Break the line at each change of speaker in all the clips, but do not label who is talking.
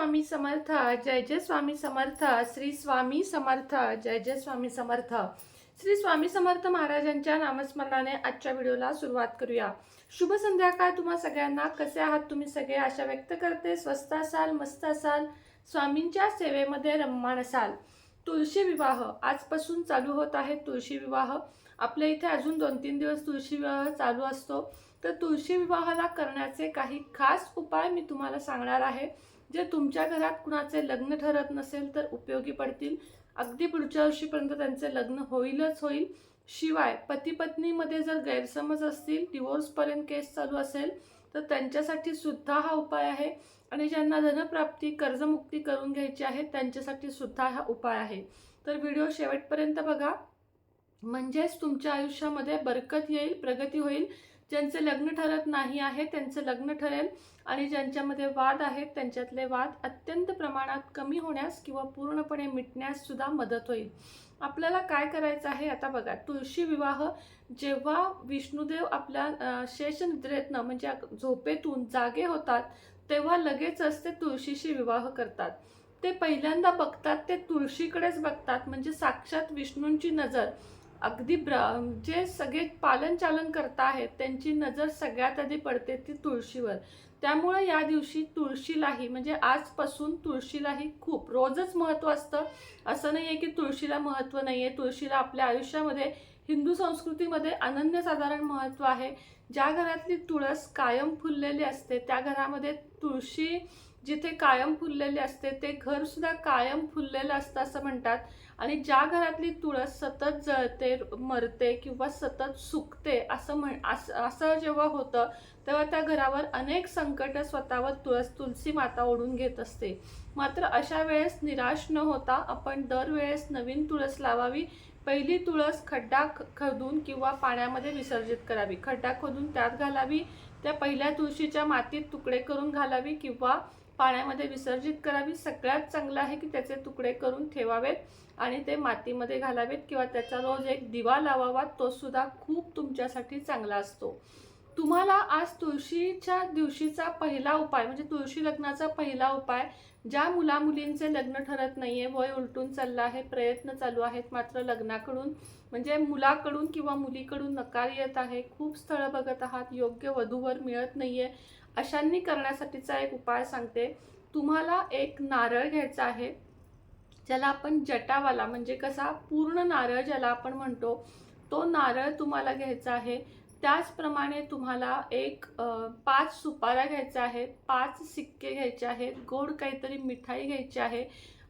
स्वामी समर्थ. जय जय स्वामी समर्थ. श्री स्वामी समर्थ. जय जय स्वामी समर्थ. श्री स्वामी समर्थ महाराजांच्या नामस्मरणाने आजच्या व्हिडिओला सुरुवात करूया. शुभ संध्याकाळ तुम्हा सगळ्यांना. कसे आहात तुम्ही सगळे? आशा व्यक्त करते स्वस्त असाल, मस्त असाल, स्वामींच्या सेवेमध्ये रममाण असाल. तुळशी विवाह आजपासून चालू होत आहे. तुळशी विवाह आपल्या इथे अजून 2-3 दिवस तुळशी विवाह चालू असतो. तर तुळशी विवाहाला करण्याचे काही खास उपाय मी तुम्हाला सांगणार आहे, जे तुमच्या घरात कुणाचे लग्न ठरत नसेल तर उपयोगी पडतील. अगदी पुढच्या वर्षीपर्यंत त्यांचे लग्न होईलच होईल. शिवाय पती पत्नीमध्ये जर गैरसमज असतील, डिवोर्सपर्यंत केस चालू असेल, तर त्यांच्यासाठी सुद्धा हा उपाय आहे. आणि ज्यांना धनप्राप्ती, कर्जमुक्ती करून घ्यायची आहे त्यांच्यासाठी सुद्धा हा उपाय आहे. तर व्हिडिओ शेवटपर्यंत बघा, म्हणजेच तुमच्या आयुष्यामध्ये बरकत येईल, प्रगती होईल. ज्यांचे लग्न ठरत नाही आहे त्यांचं लग्न ठरेल, आणि ज्यांच्यामध्ये वाद आहेत त्यांच्यातले वाद अत्यंत प्रमाणात कमी होण्यास किंवा पूर्णपणे मिटण्यास सुद्धा मदत होईल. आपल्याला काय करायचं आहे आता बघा. तुळशी विवाह जेव्हा विष्णुदेव आपल्या शेषनिद्रेतनं म्हणजे झोपेतून जागे होतात तेव्हा लगेचच ते तुळशीशी विवाह करतात. ते पहिल्यांदा बघतात ते तुळशीकडेच बघतात, म्हणजे साक्षात विष्णूंची नजर अगदी जे सगळे पालनचालन करता आहेत त्यांची नजर सगळ्यात आधी पडते ती तुळशीवर. त्यामुळे या दिवशी तुळशीलाही म्हणजे आजपासून तुळशीलाही खूप रोजच महत्त्व असतं. असं नाही आहे की तुळशीला महत्त्व नाही आहे. तुळशीला आपल्या आयुष्यामध्ये हिंदू संस्कृतीमध्ये अनन्यसाधारण महत्त्व आहे. ज्या घरातली तुळस कायम फुललेली असते त्या घरामध्ये तुळशी जिथे कायम फुललेले असते ते घरसुद्धा कायम फुललेलं असतं असं म्हणतात. आणि ज्या घरातली तुळस सतत जळते, मरते किंवा सतत सुकते असं जेव्हा होतं तेव्हा त्या घरावर अनेक संकट स्वतःवर तुळशी माता ओढून घेत असते. मात्र अशा वेळेस निराश न होता आपण दरवेळेस नवीन तुळस लावावी. पहिली तुळस खड्डा खोदून किंवा पाण्यामध्ये विसर्जित करावी. खड्डा खोदून त्यात घालावी. त्या पहिल्या तुळशीच्या मातीत तुकडे करून घालावी किंवा पाण्यामध्ये विसर्जित करावी. सगळ्यात चांगलं आहे की त्याचे तुकडे करून ठेवावेत आणि ते मातीमध्ये घालावेत किंवा त्याचा रोज एक दिवा लावावा. तो सुद्धा खूप तुमच्यासाठी चांगला असतो. तुम्हाला आज तुळशीच्या दिवशीचा पहिला उपाय म्हणजे तुळशी लग्नाचा पहिला उपाय, ज्या मुलामुलींचे लग्न ठरत नाहीये, वय उलटून चाललं आहे, प्रयत्न चालू आहेत, मात्र लग्नाकडून म्हणजे मुलाकडून किंवा मुलीकडून नकार येत आहे, खूप स्थळं बघत आहात, योग्य वधूवर मिळत नाहीये, अशांनी करण्यासाठीचा एक उपाय सांगते. तुम्हाला एक नारळ घ्यायचा आहे, ज्याला आपण जटावाला म्हणजे कसा पूर्ण नारळ ज्याला आपण म्हणतो तो नारळ तुम्हाला घ्यायचा आहे. त्याचप्रमाणे तुम्हाला 5 सुपाऱ्या घ्यायच्या आहेत, 5 सिक्के घ्यायचे आहेत, गोड काहीतरी मिठाई घ्यायची आहे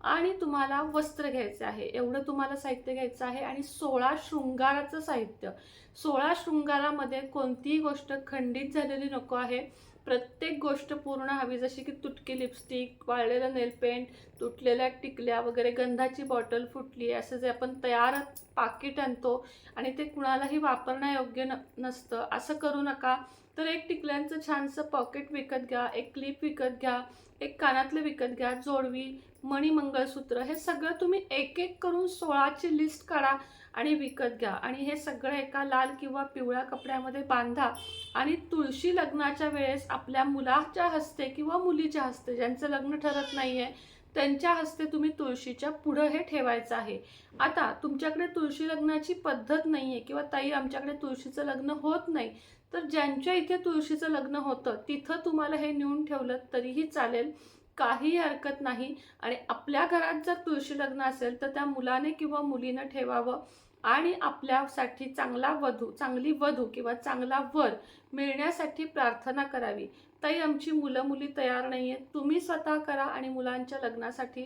आणि तुम्हाला वस्त्र घ्यायचं आहे. एवढं तुम्हाला साहित्य घ्यायचं आहे. आणि 16 शृंगाराचं साहित्य. 16 शृंगारामध्ये कोणतीही गोष्ट खंडित झालेली नको आहे. प्रत्येक गोष्ट पूर्ण हवी, जशी की तुटकी लिपस्टिक, वाळलेलं नेलपेंट, तुटलेल्या टिकल्या वगैरे, गंधाची बॉटल फुटली, असं जे आपण तयार पाकिट आणतो आणि ते कुणालाही वापरण्यायोग्य नसतं, असं करू नका. तर एक टिकल्यांचं छानसं पॉकेट विकत घ्या, एक क्लिप विकत घ्या, एक कानातलं विकत घ्या, जोडवी, मणी, मंगळसूत्र, हे सगळं तुम्ही एक एक करून 16ची लिस्ट काढा आणि विकत घ्या. आणि हे सगळं एका लाल किंवा पिवळ्या कपड्यामध्ये बांधा आणि तुळशी लग्नाच्या वेळेस आपल्या मुलाच्या हस्ते किंवा मुलीच्या हस्ते, ज्यांचं लग्न ठरत नाहीये त्यांच्या हस्ते तुम्ही तुळशीच्या पुढं हे ठेवायचं आहे. आता तुमच्याकडे तुळशी लग्नाची पद्धत नाहीये किंवा ताई आमच्याकडे तुळशीचं लग्न होत नाही, तर ज्यांच्या इथे तुळशीचं लग्न होतं तिथं तुम्हाला हे नेऊन ठेवलं तरीही चालेल, काही हरकत नाही. आणि आपल्या घरात जर तुळशी लग्न असेल तर त्या मुलाने किंवा मुलीनं ठेवावं आणि आपल्यासाठी चांगली वधू किंवा चांगला वर मिळण्यासाठी प्रार्थना करावी. ताई आमची मुलं मुली तयार नाही आहेत, तुम्ही स्वतः करा आणि मुलांच्या लग्नासाठी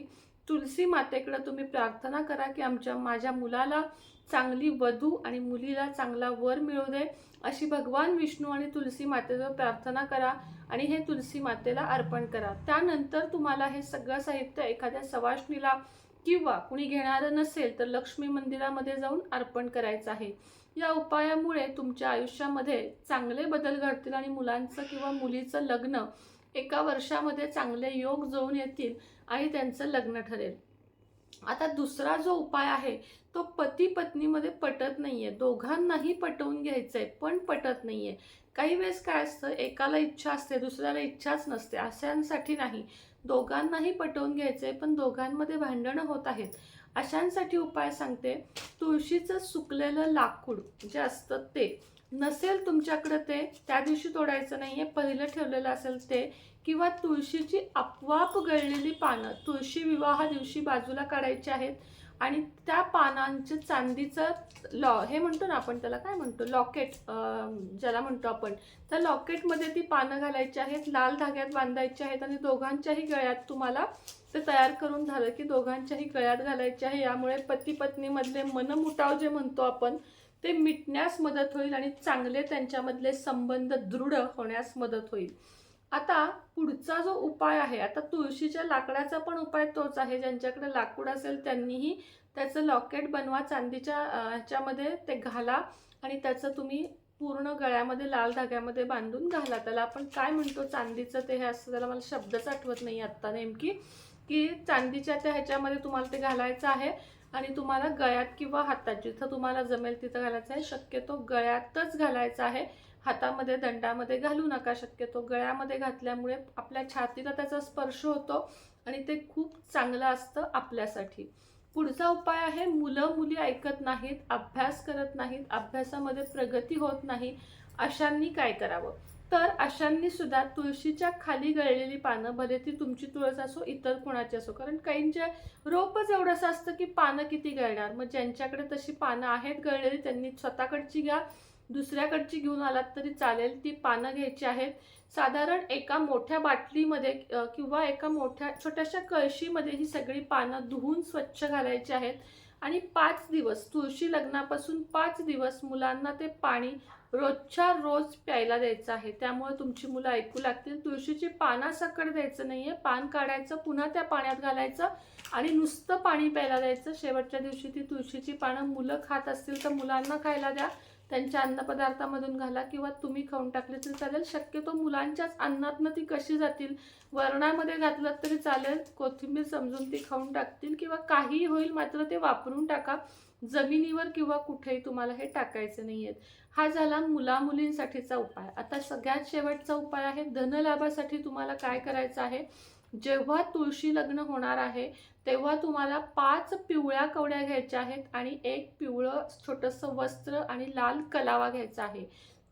तुलसी मातेकडे तुम्ही प्रार्थना करा की माझ्या मुलाला चांगली वधू आणि मुलीला चांगला वर मिळू दे, अशी भगवान विष्णू आणि तुलसी मातेजवळ प्रार्थना करा आणि हे तुलसी मातेला अर्पण करा. त्यानंतर तुम्हाला हे सगळं साहित्य एखाद्या सवाष्णीला किंवा कुणी घेणारं नसेल तर लक्ष्मी मंदिरामध्ये जाऊन अर्पण करायचं आहे. या उपायामुळे तुमच्या आयुष्यामध्ये चांगले बदल घडतील आणि मुलांचं किंवा मुलीचं लग्न एका वर्षामध्ये चांगले योग जुळून येतील आणि त्यांचं लग्न ठरेल. आता दुसरा जो उपाय आहे तो पती पत्नीमध्ये पटत नाहीये, दोघांनाही पटवून घ्यायचंय पण पटत नाहीये. काही वेळेस काय असतं, एकाला इच्छा असते दुसऱ्याला इच्छाच नसते, अशांसाठी नाही. दोघांनाही पटवून घ्यायचंय पण दोघांमध्ये भांडणं होत आहेत, अशांसाठी उपाय सांगते. तुळशीचं सुकलेलं लाकूड जे असतं ते नसेल तुमच्याकडे, ते त्या दिवशी तोडायचं नाहीये, पहिलं ठेवलेलं असेल ते, किंवा तुळशीची आपोआप गळलेली पानं तुळशी विवाहा दिवशी बाजूला काढायची आहेत आणि त्या पानांचं चांदीचं हे म्हणतो ना आपण, त्याला काय म्हणतो, लॉकेट ज्याला म्हणतो आपण, त्या लॉकेटमध्ये ती पानं घालायची आहेत, लाल धाग्यात बांधायची आहेत आणि दोघांच्याही गळ्यात, तुम्हाला ते तयार करून झालं की दोघांच्याही गळ्यात घालायचे आहे. यामुळे पती पत्नीमधले मनमुटाव जे म्हणतो आपण ते मिटण्यास मदत होईल आणि चांगले त्यांच्यामधले संबंध दृढ होण्यास मदत होईल. आता पुढचा जो उपाय आहे, आता तुळशीच्या लाकडाचा पण उपाय तोच आहे. ज्यांच्याकडे लाकूड असेल त्यांनीही त्याचं लॉकेट बनवा, चांदीच्या ह्याच्यामध्ये ते घाला आणि त्याचं तुम्ही पूर्ण गळ्यामध्ये लाल धाग्यामध्ये बांधून घाला. त्याला आपण काय म्हणतो, चांदीचं ते हे असतं, त्याला मला शब्दच आठवत नाही आत्ता नेमकी, की चांदीच्या त्या ह्याच्यामध्ये तुम्हाला ते घालायचं आहे आणि तुम्हाला गळ्यात किंवा हातात जिथं तुम्हाला जमेल तिथं घालायचं आहे. शक्यतो गळ्यातच घालायचं आहे, हातामध्ये दंडामध्ये घालू नका. शक्यतो गळ्यामध्ये घातल्यामुळे आपल्या छातीला त्याचा स्पर्श होतो आणि ते खूप चांगलं असतं आपल्यासाठी. पुढचा उपाय आहे, मुलं मुली ऐकत नाहीत, अभ्यास करत नाहीत, अभ्यासामध्ये प्रगती होत नाही, अशांनी काय करावं. तर अशांनी सुद्धा तुळशीच्या खाली गळलेली पानं, भले ती तुमची तुळस असो इतर कोणाची असो, कारण काहींचे रोपच एवढंसं असतं की पानं किती गळणार. मग ज्यांच्याकडे तशी पानं आहेत गळलेली त्यांनी स्वतःकडची घ्या, दुसऱ्याकडची घेऊन आलात तरी चालेल. ती पानं घ्यायची आहेत, साधारण एका मोठ्या बाटलीमध्ये किंवा एका मोठ्या छोट्याशा कळशीमध्ये ही सगळी पानं धुवून स्वच्छ घालायची आहेत आणि 5 दिवस, तुळशी लग्नापासून 5 दिवस मुलांना ते पाणी रोजच्या रोज प्यायला द्यायचं आहे. त्यामुळे तुमची मुलं ऐकू लागतील. तुळशीची पानासकट द्यायचं नाहीये, पान काढायचं, पुन्हा त्या पाण्यात घालायचं आणि नुसतं पाणी प्यायला द्यायचं. शेवटच्या दिवशी ती तुळशीची पानं मुलं खात असतील तर मुलांना खायला द्या, त्यांच्या अन्नपदार्थामधून घाला किंवा तुम्ही खाऊन टाकले तरी चालेल. शक्यतो मुलांच्याच अन्नातनं ती कशी जातील, वरणामध्ये घातलं तरी चालेल, कोथिंबीर समजून ती खाऊन टाकतील किंवा काहीही होईल, मात्र ते वापरून टाका. जमिनीवर किंवा कुठेही तुम्हाला हे टाकायचे नाही आहेत. हा झाला मुला मुलींसाठीचा उपाय. आता सगळ्यात शेवटचा उपाय आहे धनलाभासाठी. तुम्हाला काय करायचं आहे, जेव्हा तुळशी लग्न होणार आहे तेव्हा तुम्हाला 5 पिवळ्या कवड्या घ्यायच्या आहेत आणि एक पिवळं छोटंसं वस्त्र आणि लाल कलावा घ्यायचा आहे.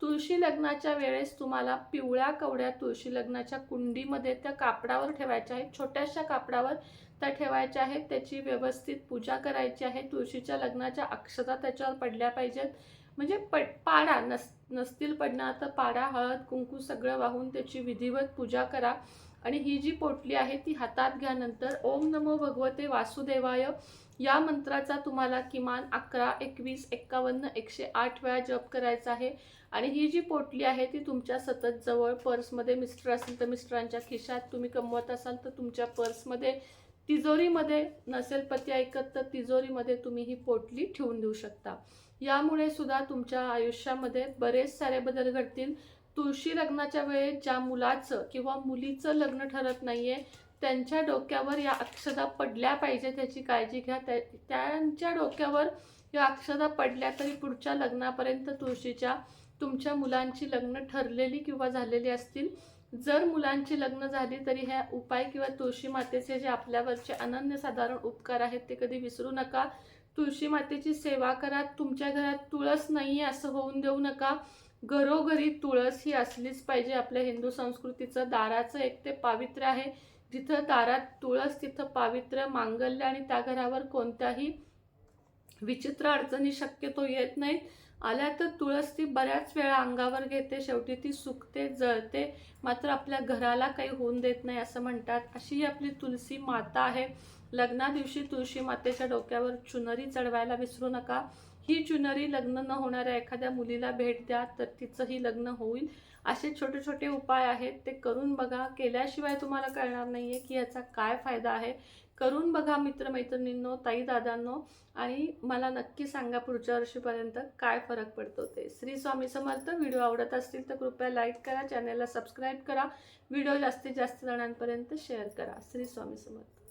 तुळशी लग्नाच्या वेळेस तुम्हाला पिवळ्या कवड्या तुळशी लग्नाच्या कुंडीमध्ये त्या कापडावर ठेवायच्या आहेत, छोट्याशा कापडावर त्या ठेवायच्या आहेत. त्याची व्यवस्थित पूजा करायची आहे. तुळशीच्या लग्नाच्या अक्षता त्याच्यावर पडल्या पाहिजेत, म्हणजे पाडा नसतील पडणार तर पाडा, हळद कुंकू सगळं वाहून त्याची विधिवत पूजा करा. आणि ही जी पोटली आहे ती हातात घ्या. नंतर ओम नमो भगवते वासुदेवाय या मंत्राचा तुम्हाला किमान 11, 21, 51, 108 वेळा जप करायचा आहे. आणि ही जी पोटली आहे ती तुमच्या सतत जवळ, पर्समध्ये, मिस्टर असेल तर मिस्टरांच्या खिशात, तुम्ही कमवत असाल तर तुमच्या पर्समध्ये, तिजोरीमध्ये, नसेल पती ऐकत तर तिजोरीमध्ये तुम्ही ही पोटली ठेवून देऊ शकता. यामुळे सुद्धा तुमच्या आयुष्यामध्ये बरेच सारे बदल घडतील. तुळशी लग्नाच्या वेळेस ज्या मुलाचं किंवा मुलीचं लग्न ठरत नाहीये त्यांच्या डोक्यावर या अक्षता पडल्या पाहिजे, त्याची काळजी घ्या. त्यांच्या डोक्यावर या अक्षता पडल्या तरी पुढच्या लग्नापर्यंत तुळशीच्या तुमच्या मुलांची लग्न ठरलेली किंवा झालेली असतील. जर मुलांची लग्न झाली तरी ह्या उपाय किंवा तुळशी मातेचे जे आपल्यावरचे अनन्यसाधारण उपकार आहेत ते कधी विसरू नका. तुळशी मातेची सेवा करा. तुमच्या घरात तुळस नाही आहे असं होऊन देऊ नका. घरोघरी तुळस ही असलीच पाहिजे. आपल्या हिंदू संस्कृतीचं दाराचं एक ते पावित्र्य आहे. जिथं दारात तुळस तिथं पावित्र्य, मांगल्य आणि त्या घरावर कोणत्याही विचित्र अडचणी शक्यतो येत नाहीत. आल्या तर तुळस ती बऱ्याच वेळा अंगावर घेते, शेवटी ती सुकते, जळते, मात्र आपल्या घराला काही होऊन देत नाही असं म्हणतात. अशी ही आपली तुलसी माता आहे. लग्ना दिवशी तुळशी मातेच्या डोक्यावर चुनरी चढवायला विसरू नका. ही चुनरी लग्न न होणाऱ्या एखाद्या मुलीला भेट द्या तर तिचंही लग्न होईल. असे छोटे छोटे उपाय आहेत, ते करून बघा. केल्याशिवाय तुम्हाला कळणार नाही आहे की याचा काय फायदा आहे. करून बघा मित्रमैत्रिणींनो, ताई दादांनो, आणि मला नक्की सांगा पुढच्या वर्षीपर्यंत काय फरक पडतो ते. श्री स्वामी समर्थ. व्हिडिओ आवडत असतील तर कृपया लाईक करा, चॅनलला सबस्क्राईब करा, व्हिडिओ जास्तीत जास्त जणांपर्यंत शेअर करा. श्री स्वामी समर्थ.